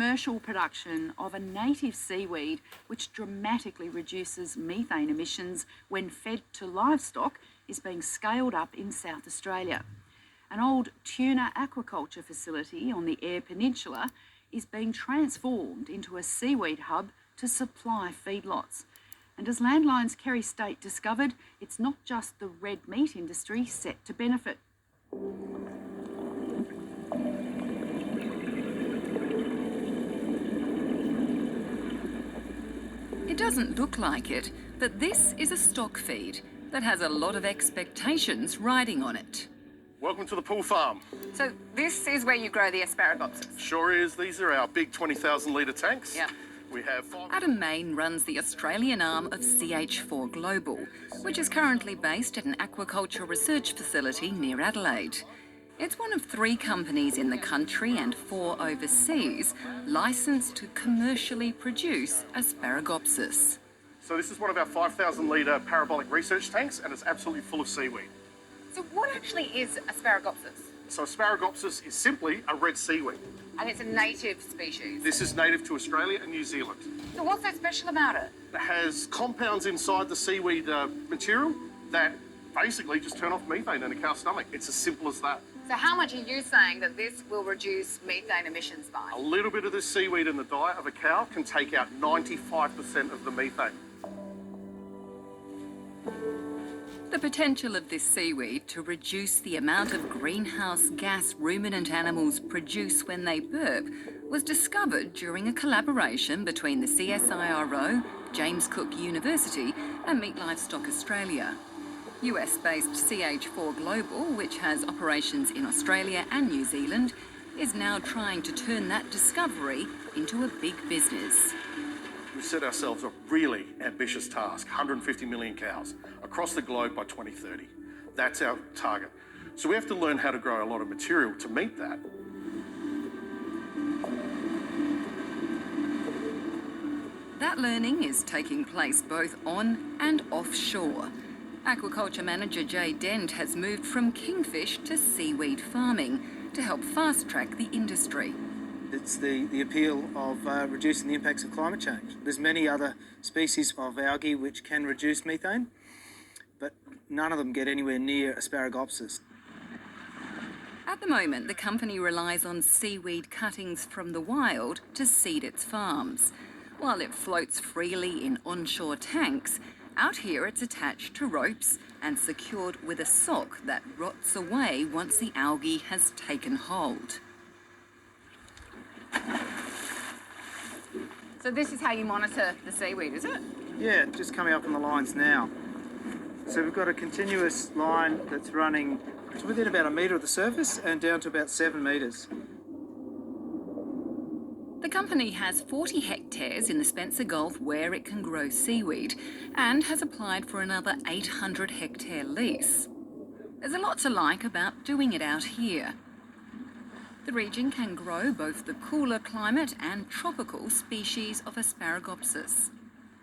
commercial production of a native seaweed which dramatically reduces methane emissions when fed to livestock is being scaled up in South Australia. An old tuna aquaculture facility on the Eyre Peninsula is being transformed into a seaweed hub to supply feedlots. And as Landline's Kerry State discovered, it's not just the red meat industry set to benefit. It doesn't look like it, but this is a stock feed that has a lot of expectations riding on it. Welcome to the pool farm. So this is where you grow the Asparogopsis? Sure is. These are our big 20,000 litre tanks. Yeah. We have Adam Main runs the Australian arm of CH4 Global, which is currently based at an aquaculture research facility near Adelaide. It's one of 3 companies in the country and 4 overseas licensed to commercially produce Asparogopsis. So this is one of our 5,000 litre parabolic research tanks, and it's absolutely full of seaweed. So what actually is Asparogopsis? So Asparogopsis is simply a red seaweed. And it's a native species? This is native to Australia and New Zealand. So what's so special about it? It has compounds inside the seaweed material that basically just turn off methane in a cow's stomach. It's as simple as that. So how much are you saying that this will reduce methane emissions by? A little bit of this seaweed in the diet of a cow can take out 95% of the methane. The potential of this seaweed to reduce the amount of greenhouse gas ruminant animals produce when they burp was discovered during a collaboration between the CSIRO, James Cook University and Meat Livestock Australia. US-based CH4 Global, which has operations in Australia and New Zealand, is now trying to turn that discovery into a big business. We've set ourselves a really ambitious task, 150 million cows across the globe by 2030. That's our target. So we have to learn how to grow a lot of material to meet that. That learning is taking place both on and offshore. Aquaculture manager Jay Dent has moved from Kingfish to seaweed farming to help fast-track the industry. It's the appeal of reducing the impacts of climate change. There's many other species of algae which can reduce methane, but none of them get anywhere near Asparogopsis. At the moment, the company relies on seaweed cuttings from the wild to seed its farms. While it floats freely in onshore tanks, out here it's attached to ropes and secured with a sock that rots away once the algae has taken hold. So this is how you monitor the seaweed, is it? Yeah, just coming up on the lines now. So we've got a continuous line that's running within about 1 metre of the surface and down to about 7 metres. The company has 40 hectares in the Spencer Gulf where it can grow seaweed and has applied for another 800 hectare lease. There's a lot to like about doing it out here. The region can grow both the cooler climate and tropical species of Asparogopsis.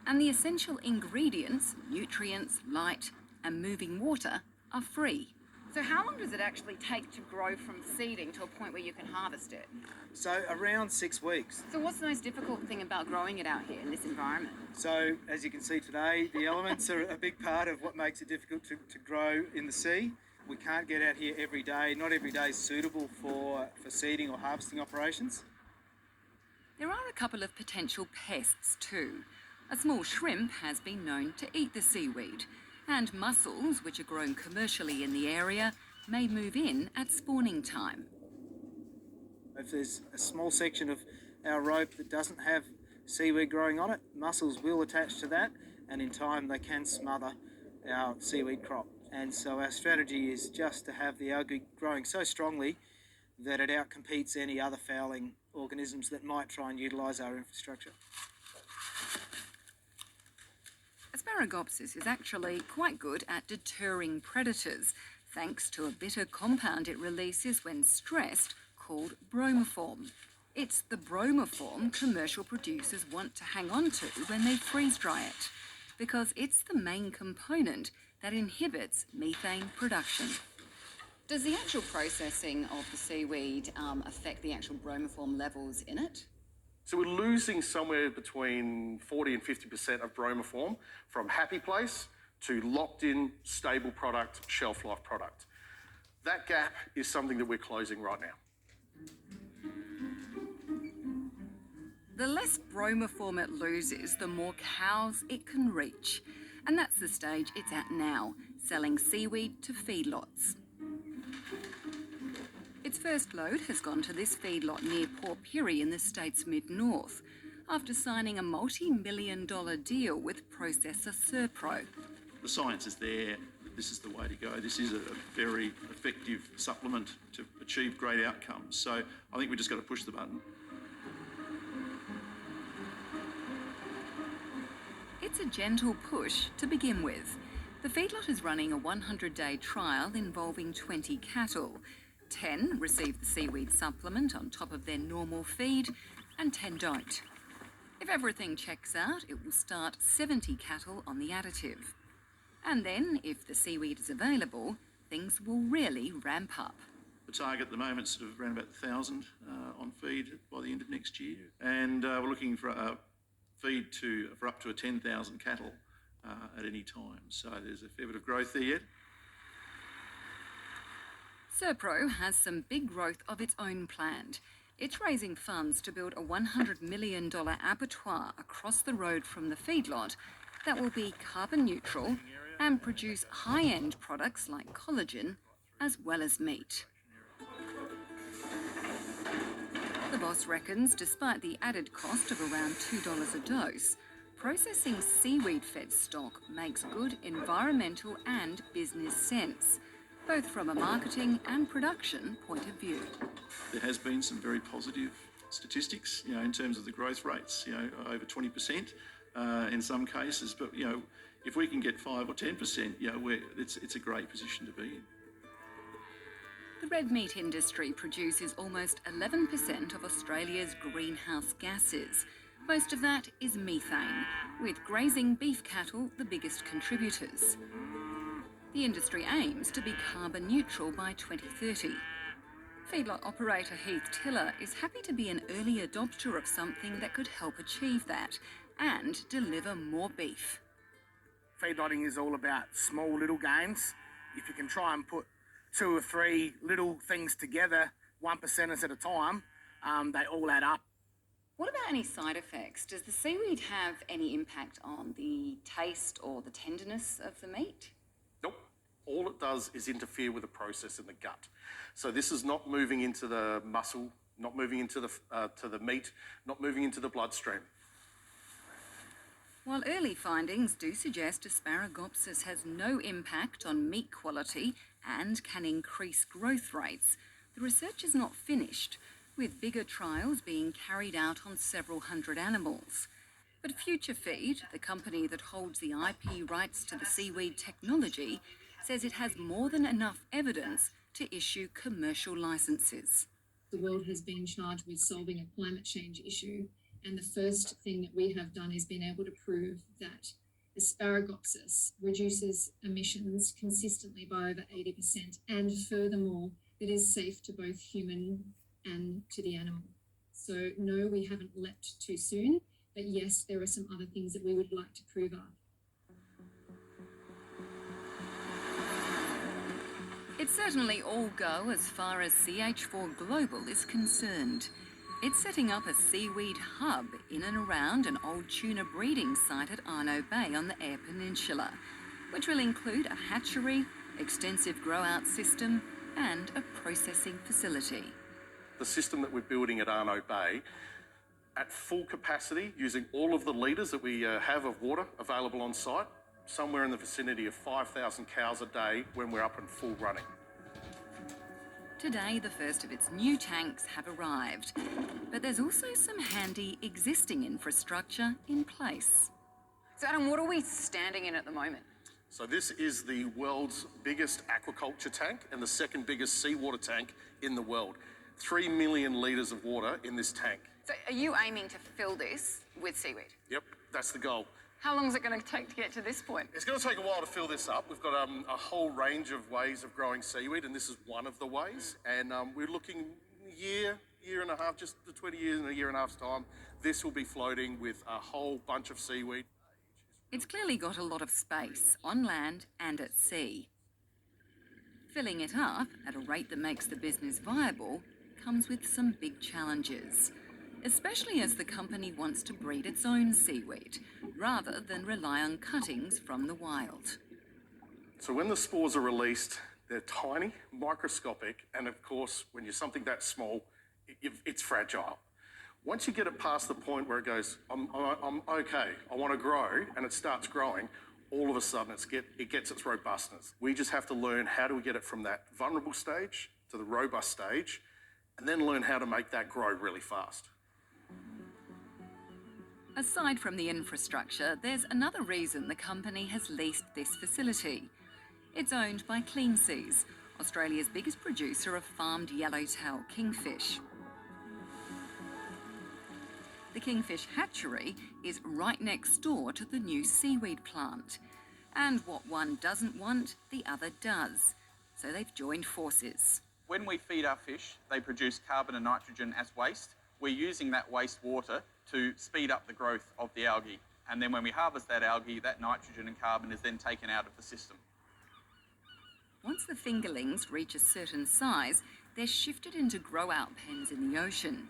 And the essential ingredients, nutrients, light and moving water, are free. So how long does it actually take to grow from seeding to a point where you can harvest it? So around 6 weeks. So what's the most difficult thing about growing it out here in this environment? So as you can see today, the elements are a big part of what makes it difficult to grow in the sea. We can't get out here every day. Not every day is suitable for seeding or harvesting operations. There are a couple of potential pests too. A small shrimp has been known to eat the seaweed, and mussels, which are grown commercially in the area, may move in at spawning time. If there's a small section of our rope that doesn't have seaweed growing on it, mussels will attach to that, and in time they can smother our seaweed crop. And so our strategy is just to have the algae growing so strongly that it outcompetes any other fouling organisms that might try and utilise our infrastructure. Asparogopsis is actually quite good at deterring predators, thanks to a bitter compound it releases when stressed called bromoform. It's the bromoform commercial producers want to hang on to when they freeze dry it, because it's the main component that inhibits methane production. Does the actual processing of the seaweed affect the actual bromoform levels in it? So we're losing somewhere between 40 and 50% of bromoform from happy place to locked in, stable product, shelf life product. That gap is something that we're closing right now. The less bromoform it loses, the more cows it can reach. And that's the stage it's at now, selling seaweed to feedlots. Its first load has gone to this feedlot near Port Pirie in the state's mid-north, after signing a multi-million-dollar deal with processor Serpro. The science is there. This is the way to go. This is a very effective supplement to achieve great outcomes. So I think we just got to push the button. It's a gentle push to begin with. The feedlot is running a 100-day trial involving 20 cattle. 10 receive the seaweed supplement on top of their normal feed, and 10 don't. If everything checks out, it will start 70 cattle on the additive. And then, if the seaweed is available, things will really ramp up. The target at the moment is sort of around about 1,000 on feed by the end of next year. And we're looking for a feed for up to 10,000 cattle at any time. So there's a fair bit of growth there yet. Serpro has some big growth of its own planned. It's raising funds to build a $100 million abattoir across the road from the feedlot that will be carbon neutral and produce high-end products like collagen as well as meat. The boss reckons despite the added cost of around $2 a dose, processing seaweed-fed stock makes good environmental and business sense, both from a marketing and production point of view. There has been some very positive statistics, in terms of the growth rates, over 20% in some cases. But, if we can get 5 or 10%, it's a great position to be in. The red meat industry produces almost 11% of Australia's greenhouse gases. Most of that is methane, with grazing beef cattle the biggest contributors. The industry aims to be carbon neutral by 2030. Feedlot operator Heath Tiller is happy to be an early adopter of something that could help achieve that and deliver more beef. Feedlotting is all about small little gains. If you can try and put 2 or 3 little things together, 1% at a time, they all add up. What about any side effects? Does the seaweed have any impact on the taste or the tenderness of the meat? Nope. All it does is interfere with the process in the gut. So this is not moving into the muscle, not moving into the meat, not moving into the bloodstream. While early findings do suggest Asparogopsis has no impact on meat quality and can increase growth rates, the research is not finished, with bigger trials being carried out on several hundred animals. But Future Feed, the company that holds the IP rights to the seaweed technology, says it has more than enough evidence to issue commercial licenses. The world has been charged with solving a climate change issue, and the first thing that we have done is been able to prove that Asparogopsis reduces emissions consistently by over 80%, and furthermore, it is safe to both human and to the animal. So no, we haven't leapt too soon, but yes, there are some other things that we would like to prove up. It's certainly all go as far as CH4 Global is concerned. It's setting up a seaweed hub in and around an old tuna breeding site at Arno Bay on the Eyre Peninsula, which will include a hatchery, extensive grow-out system and a processing facility. The system that we're building at Arno Bay, at full capacity, using all of the litres that we have of water available on site, somewhere in the vicinity of 5,000 cows a day when we're up and full running. Today, the first of its new tanks have arrived, but there's also some handy existing infrastructure in place. So Adam, what are we standing in at the moment? So this is the world's biggest aquaculture tank and the second biggest seawater tank in the world. 3 million litres of water in this tank. So are you aiming to fill this with seaweed? Yep, that's the goal. How long is it going to take to get to this point? It's going to take a while to fill this up. We've got a whole range of ways of growing seaweed, and this is one of the ways. And we're looking year and a half, just the 20 years in a year and a half's time, this will be floating with a whole bunch of seaweed. It's clearly got a lot of space on land and at sea. Filling it up at a rate that makes the business viable comes with some big challenges, especially as the company wants to breed its own seaweed rather than rely on cuttings from the wild. So when the spores are released, they're tiny, microscopic, and of course, when you're something that small, it's fragile. Once you get it past the point where it goes, I'm okay, I want to grow, and it starts growing, all of a sudden it gets its robustness. We just have to learn how do we get it from that vulnerable stage to the robust stage, and then learn how to make that grow really fast. Aside from the infrastructure, there's another reason the company has leased this facility. It's owned by Clean Seas, Australia's biggest producer of farmed yellowtail kingfish. The Kingfish hatchery is right next door to the new seaweed plant. And what one doesn't want, the other does. So they've joined forces. When we feed our fish, they produce carbon and nitrogen as waste. We're using that wastewater to speed up the growth of the algae. And then when we harvest that algae, that nitrogen and carbon is then taken out of the system. Once the fingerlings reach a certain size, they're shifted into grow-out pens in the ocean.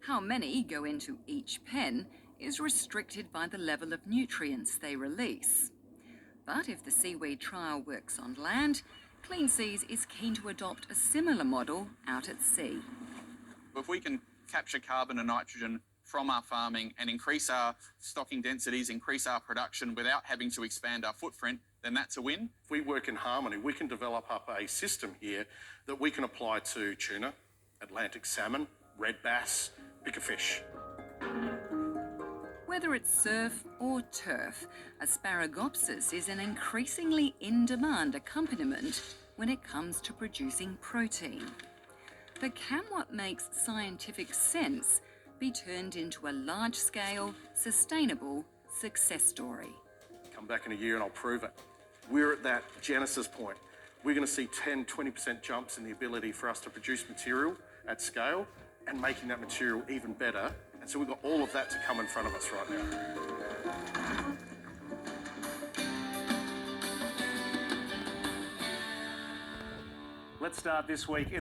How many go into each pen is restricted by the level of nutrients they release. But if the seaweed trial works on land, Clean Seas is keen to adopt a similar model out at sea. If we can capture carbon and nitrogen from our farming and increase our stocking densities, increase our production without having to expand our footprint, then that's a win. If we work in harmony, we can develop up a system here that we can apply to tuna, Atlantic salmon, red bass, pick a fish. Whether it's surf or turf, Asparogopsis is an increasingly in-demand accompaniment when it comes to producing protein. But can what makes scientific sense be turned into a large-scale, sustainable success story? Come back in a year and I'll prove it. We're at that genesis point. We're going to see 10, 20% jumps in the ability for us to produce material at scale and making that material even better. And so we've got all of that to come in front of us right now. Let's start this week